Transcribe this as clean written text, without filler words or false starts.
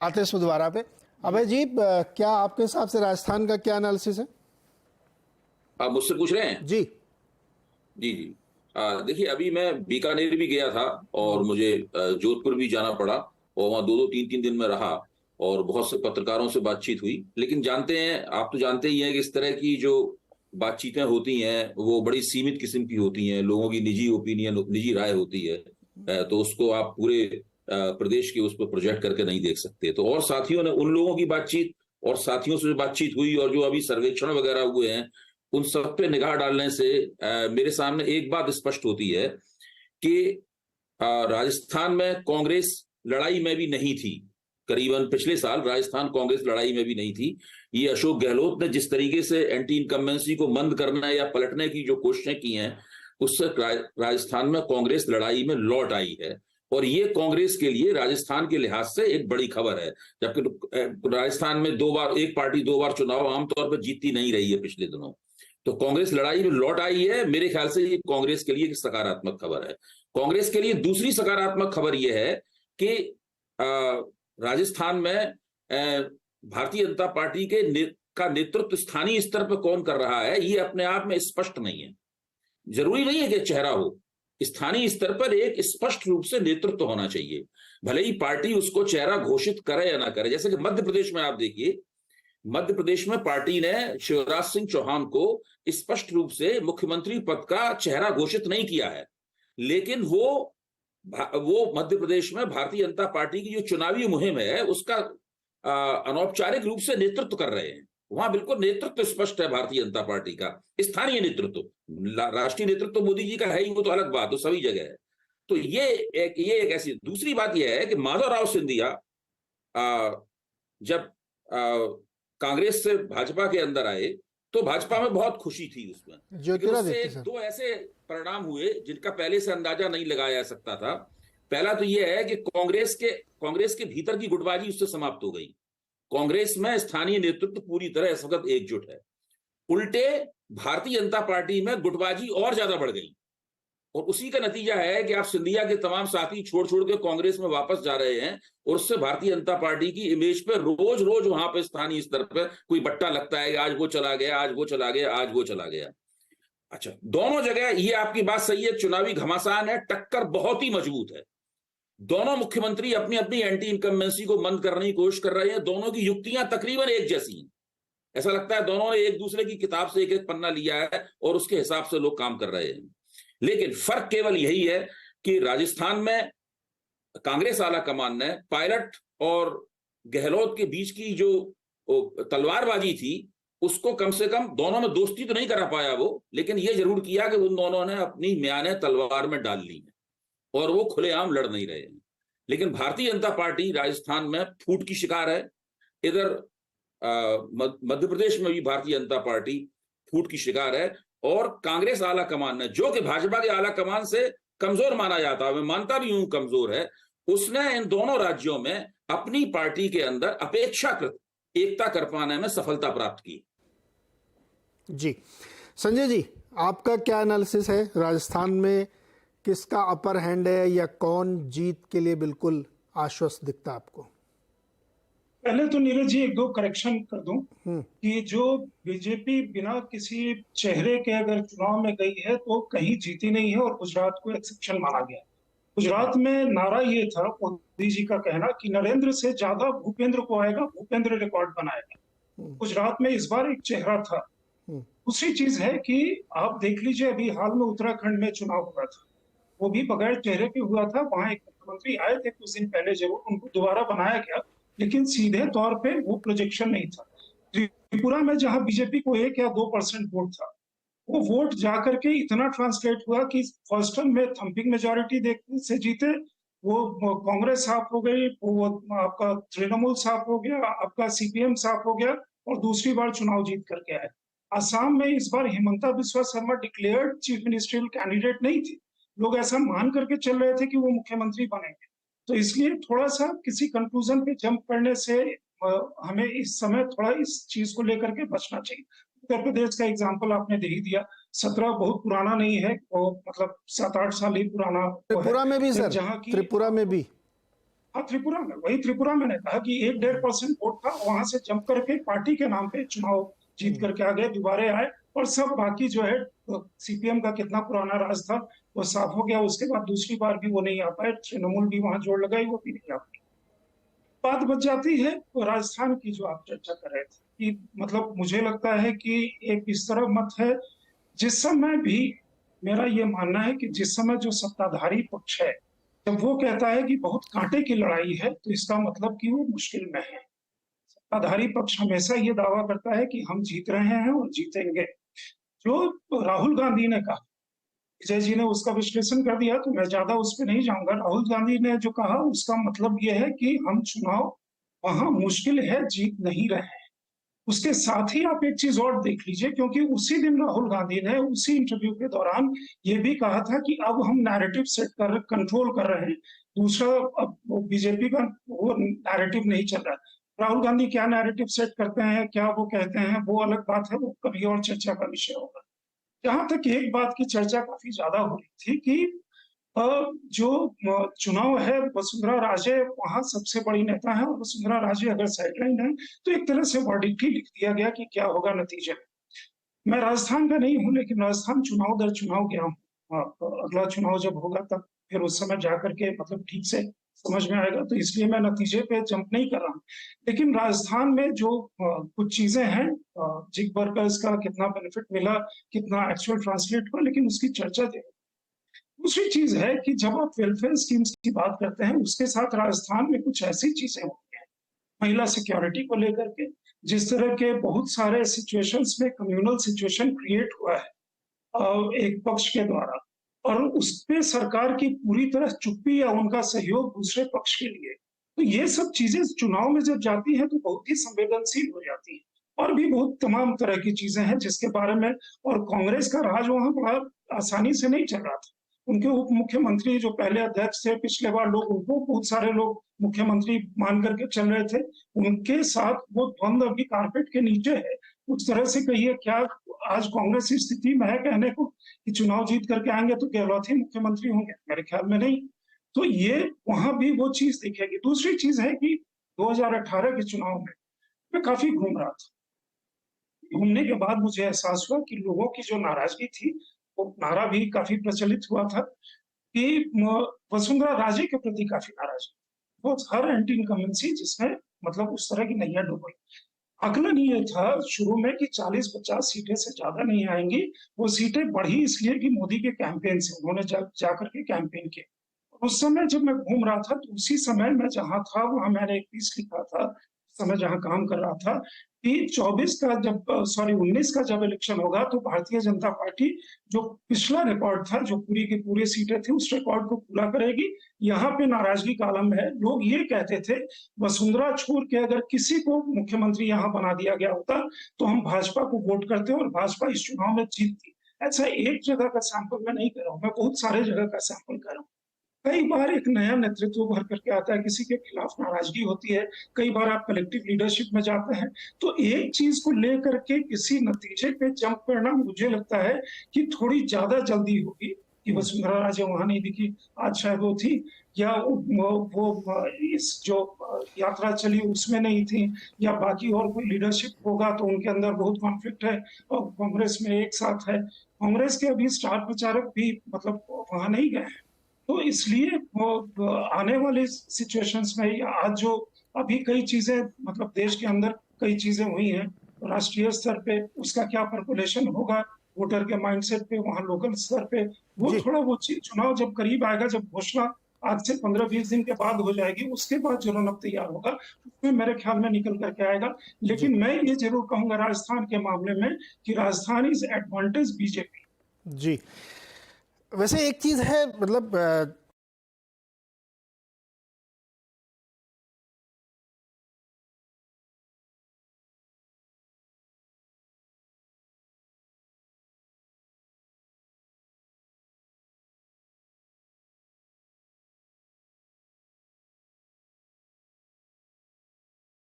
आते हैं इसमें दोबारा पे। अभय जी, क्या आपके हिसाब से राजस्थान का क्या एनालिसिस है? आप मुझसे पूछ रहे हैं? जी। जी जी। देखिए, अभी मैं बीकानेर भी गया था और मुझे जोधपुर भी जाना पड़ा और वहाँ दो दो तीन तीन दिन में रहा और बहुत से पत्रकारों से बातचीत हुई। लेकिन जानते हैं, आप तो जानते ही हैं कि इस तरह की जो बातचीतें होती हैं वो बड़ी सीमित किस्म की होती हैं, लोगों की निजी ओपिनियन, निजी राय होती है। तो उसको आप पूरे प्रदेश के उस पर प्रोजेक्ट करके नहीं देख सकते। तो और साथियों ने, उन लोगों की बातचीत और साथियों से बातचीत हुई और जो अभी सर्वेक्षण वगैरह हुए हैं उन सब पे निगाह डालने से मेरे सामने एक बात स्पष्ट होती है कि राजस्थान में कांग्रेस लड़ाई में भी नहीं थी। करीबन पिछले साल राजस्थान कांग्रेस लड़ाई में भी नहीं थी। ये अशोक गहलोत ने जिस तरीके से एंटी इनकम्बेंसी को मंद करने या पलटने की जो कोशिशें की हैं, उससे राजस्थान में कांग्रेस लड़ाई में लौट आई है। और ये कांग्रेस के लिए राजस्थान के लिहाज से एक बड़ी खबर है, जबकि राजस्थान में दो बार एक पार्टी दो बार चुनाव आमतौर पर जीतती नहीं रही है पिछले दिनों। तो कांग्रेस लड़ाई में लौट आई है। मेरे ख्याल से ये कांग्रेस के लिए एक सकारात्मक खबर है। कांग्रेस के लिए दूसरी सकारात्मक खबर यह है कि राजस्थान में भारतीय जनता पार्टी का नेतृत्व स्थानीय स्तर पर कौन कर रहा है, ये अपने आप में स्पष्ट नहीं है। जरूरी नहीं है कि चेहरा हो, स्थानीय स्तर पर एक स्पष्ट रूप से नेतृत्व होना चाहिए। भले ही पार्टी उसको चेहरा घोषित करे या ना करे। जैसे कि मध्य प्रदेश में आप देखिए, मध्य प्रदेश में पार्टी ने शिवराज सिंह चौहान को स्पष्ट रूप से मुख्यमंत्री पद का चेहरा घोषित नहीं किया है, लेकिन वो मध्य प्रदेश में भारतीय जनता पार्टी की जो चुनावी मुहिम है उसका अनौपचारिक रूप से नेतृत्व कर रहे हैं। वहां बिल्कुल नेतृत्व स्पष्ट है भारतीय जनता पार्टी का, स्थानीय नेतृत्व। राष्ट्रीय नेतृत्व तो मोदी जी का है ही, वो तो अलग बात, तो सभी जगह है। तो ये एक ऐसी दूसरी बात यह है कि माधवराव सिंधिया जब कांग्रेस से भाजपा के अंदर आए तो भाजपा में बहुत खुशी थी उसमें, लेकिन उससे दो ऐसे परिणाम हुए जिनका पहले से अंदाजा नहीं लगाया जा सकता था। पहला तो यह है कि कांग्रेस के भीतर की गुटबाजी उससे समाप्त हो गई। कांग्रेस में स्थानीय नेतृत्व पूरी तरह इस वक्त एकजुट है। उल्टे भारतीय जनता पार्टी में गुटबाजी और ज्यादा बढ़ गई और उसी का नतीजा है कि आप सिंधिया के तमाम साथी छोड़ छोड़ के कांग्रेस में वापस जा रहे हैं और उससे भारतीय जनता पार्टी की इमेज पे रोज रोज वहां पे स्थानीय स्तर पर कोई बट्टा लगता है कि आज वो चला गया, आज वो चला गया, आज वो चला गया। अच्छा, दोनों जगह ये आपकी बात सही है, चुनावी घमासान है, टक्कर बहुत ही मजबूत है। दोनों मुख्यमंत्री अपनी अपनी एंटी इनकम्बेंसी को मंद करने की कोशिश कर रहे हैं। दोनों की युक्तियां तकरीबन एक जैसी हैं। ऐसा लगता है दोनों ने एक दूसरे की किताब से एक एक पन्ना लिया है और उसके हिसाब से लोग काम कर रहे हैं। लेकिन फर्क केवल यही है कि राजस्थान में कांग्रेस आला कमान ने पायलट और गहलोत के बीच की जो तलवारबाजी थी उसको कम से कम, दोनों में दोस्ती तो नहीं करा पाया वो, लेकिन ये जरूर किया कि उन दोनों ने अपनी म्यानें तलवार में डाल ली है और वो खुलेआम लड़ नहीं रहे हैं। लेकिन भारतीय जनता पार्टी राजस्थान में फूट की शिकार है। इधर मध्य प्रदेश में भी भारतीय जनता पार्टी फूट की शिकार है और कांग्रेस आला कमान ने, जो कि भाजपा के आला कमान से कमजोर माना जाता है, मैं मानता भी हूं कमजोर है, उसने इन दोनों राज्यों में अपनी पार्टी के अंदर अपेक्षाकृत एकता कर पाने में सफलता प्राप्त की। जी संजय जी, आपका क्या एनालिसिस है? राजस्थान में किसका अपर हैंड है या कौन जीत के लिए बिल्कुल आश्वस्त दिखता आपको? पहले तो नीरज जी एक दो करेक्शन कर दूं कि जो बीजेपी बिना किसी चेहरे के अगर चुनाव में गई है तो कहीं जीती नहीं है और गुजरात को एक्सेप्शन माना गया। गुजरात में नारा ये था, मोदी जी का कहना, कि नरेंद्र से ज्यादा भूपेंद्र को आएगा, भूपेंद्र रिकॉर्ड बनाएगा। गुजरात में इस बार एक चेहरा था। दूसरी चीज है कि आप देख लीजिए, अभी हाल में उत्तराखंड में चुनाव हुआ था, वो भी बगैर चेहरे के हुआ था। वहां एक मुख्यमंत्री आए थे कुछ दिन पहले, जरूर उनको दोबारा बनाया गया, लेकिन सीधे तौर पे वो प्रोजेक्शन नहीं था। त्रिपुरा में जहां बीजेपी को 1 या 2% वोट था, वो वोट जाकर के इतना ट्रांसलेट हुआ कि फर्स्ट टर्म में थंपिंग मेजोरिटी से जीते, वो कांग्रेस साफ हो गई, वो आपका तृणमूल साफ हो गया, आपका सीपीएम साफ हो गया और दूसरी बार चुनाव जीत करके आए। असम में इस बार Himanta Biswa Sarma declared chief ministerial candidate नहीं थी, लोग ऐसा मान करके चल रहे थे कि वो मुख्यमंत्री बनेंगे। तो इसलिए थोड़ा सा किसी कंक्लूजन पे जंप करने से हमें इस समय थोड़ा इस चीज को लेकर के बचना चाहिए। उत्तर प्रदेश का एग्जांपल आपने दे ही दिया। 17 बहुत पुराना नहीं है, वो मतलब 7-8 साल ही पुराना। त्रिपुरा में भी सर, जहाँ की त्रिपुरा में भी हाँ, त्रिपुरा में, वही त्रिपुरा मैंने कहा कि 1-1.5% वोट था, वहां से जंप करके पार्टी के नाम पे चुनाव जीत करके आ गए, दोबारा आए, और सब बाकी जो है सीपीएम का कितना पुराना राज था वो साफ हो गया। उसके बाद दूसरी बार भी वो नहीं आ पाए, तृणमूल भी वहां जोड़ लगाई, वो भी नहीं आ पाई। बात बच जाती है तो राजस्थान की जो आप चर्चा कर रहे थे कि मतलब मुझे लगता है कि एक इस तरह मत है, जिस समय भी मेरा ये मानना है कि जिस समय जो सत्ताधारी पक्ष है जब वो कहता है कि बहुत कांटे की लड़ाई है तो इसका मतलब कि वो मुश्किल में है। सत्ताधारी पक्ष हमेशा ये दावा करता है कि हम जीत रहे हैं और जीतेंगे। जो राहुल गांधी ने कहा, विजय जी ने उसका विश्लेषण कर दिया तो मैं ज्यादा उस पर नहीं जाऊंगा। राहुल गांधी ने जो कहा उसका मतलब यह है कि हम चुनाव वहां मुश्किल है जीत नहीं रहे हैं। उसके साथ ही आप एक चीज और देख लीजिए, क्योंकि उसी दिन राहुल गांधी ने उसी इंटरव्यू के दौरान ये भी कहा था कि अब हम नैरेटिव सेट कर कंट्रोल कर रहे हैं, दूसरा अब बीजेपी का वो नैरेटिव नहीं चल रहा। राहुल गांधी क्या नैरेटिव सेट करते हैं, क्या वो कहते हैं, वो अलग बात है, वो कभी और चर्चा का विषय होगा। जहां तक एक बात की चर्चा काफी ज्यादा हो रही थी कि जो चुनाव है, वसुंधरा राजे वहां सबसे बड़ी नेता है और वसुंधरा राजे अगर साइडलाइन है तो एक तरह से वर्डिक्ट ही लिख दिया गया कि क्या होगा नतीजे में। मैं राजस्थान का नहीं हूं, लेकिन राजस्थान चुनाव दर चुनाव गया हूँ। अगला चुनाव जब होगा तब फिर उस समय जाकर के मतलब ठीक से समझ में आएगा, तो इसलिए मैं नतीजे पे जंप नहीं कर रहा हूँ। लेकिन राजस्थान में जो कुछ चीजें हैं, जिग वर्कर्स का कितना बेनिफिट मिला, कितना एक्चुअल ट्रांसलेट हुआ, लेकिन उसकी चर्चा दे। दूसरी चीज है कि जब आप वेलफेयर स्कीम्स की बात करते हैं उसके साथ राजस्थान में कुछ ऐसी चीजें होती हैं महिला सिक्योरिटी को लेकर के, जिस तरह के बहुत सारे सिचुएशंस में कम्युनल सिचुएशन क्रिएट हुआ है एक पक्ष के द्वारा, और उस पे सरकार की पूरी तरह चुप्पी या उनका सहयोग दूसरे पक्ष के लिए, तो ये सब चीजें चुनाव में जब जाती है तो बहुत ही संवेदनशील हो जाती है। और भी बहुत तमाम तरह की चीजें हैं जिसके बारे में, और कांग्रेस का राज वहां बड़ा आसानी से नहीं चल रहा था। उनके उप मुख्यमंत्री जो पहले अध्यक्ष थे, पिछले बार लोग उनको बहुत सारे लोग मुख्यमंत्री मान करके चल रहे थे, उनके साथ वो द्वंद्व अभी कारपेट के नीचे है। उस तरह से कहिए, क्या आज कांग्रेस की स्थिति में है कहने को कि चुनाव जीत करके आएंगे तो गहलोत ही मुख्यमंत्री होंगे? मेरे ख्याल में नहीं। तो ये वहां भी वो चीज दिखेगी। दूसरी चीज है कि 2018 के चुनाव में मैं काफी घूम रहा था। घूमने के बाद मुझे एहसास हुआ कि लोगों की जो नाराजगी थी, वो नारा भी काफी प्रचलित हुआ था कि वसुंधरा राजे के प्रति काफी नाराजगी, वो हर एंटी इनकम्बेंसी जिसमें मतलब उस तरह की नैया डूब गई। आकलन ये था शुरू में कि 40-50 सीटें से ज्यादा नहीं आएंगी। वो सीटें बढ़ी इसलिए कि मोदी के कैंपेन से उन्होंने जाकर के कैंपेन किया। उस समय जब मैं घूम रहा था तो उसी समय मैं जहां था वहां मैंने एक पीस लिखा था, उस समय जहां काम कर रहा था, कि 19 का जब इलेक्शन होगा तो भारतीय जनता पार्टी जो पिछला रिकॉर्ड था, जो पूरी की पूरी सीटें थी, उस रिकॉर्ड को पूरा करेगी। यहाँ पे नाराजगी का आलम है। लोग ये कहते थे वसुंधरा छोड़ के अगर किसी को मुख्यमंत्री यहाँ बना दिया गया होता तो हम भाजपा को वोट करते और भाजपा इस चुनाव में जीतती। ऐसा एक जगह का सैंपल मैं नहीं कर रहा हूँ, मैं बहुत सारे जगह का सैंपल कर रहा हूँ। कई बार एक नया नेतृत्व भर करके आता है, किसी के खिलाफ नाराजगी होती है, कई बार आप कलेक्टिव लीडरशिप में जाते हैं, तो एक चीज को लेकर के किसी नतीजे पे जंप करना मुझे लगता है कि थोड़ी ज्यादा जल्दी होगी। कि वसुंधरा राजे वहां नहीं दिखी, आज शायद वो थी, या वो इस जो यात्रा चली उसमें नहीं थी, या बाकी और कोई लीडरशिप होगा तो उनके अंदर बहुत कॉन्फ्लिक्ट है और कांग्रेस में एक साथ है। कांग्रेस के अभी स्टार प्रचारक भी मतलब वहां नहीं गए हैं। तो इसलिए वो आने वाले सिचुएशंस में, या आज जो अभी कई चीजें मतलब देश के अंदर कई चीजें हुई हैं राष्ट्रीय स्तर पे, उसका क्या परकोलेशन होगा वोटर के माइंडसेट पे, वहां लोकल स्तर पे, वो थोड़ा वो चुनाव जब करीब आएगा, जब घोषणा आज से 15-20 दिन के बाद हो जाएगी, उसके बाद जो रनअप तैयार होगा उसमें मेरे ख्याल में निकल करके आएगा। लेकिन मैं ये जरूर कहूंगा राजस्थान के मामले में कि राजस्थान इज एडवांटेज बीजेपी। जी, वैसे एक चीज है, मतलब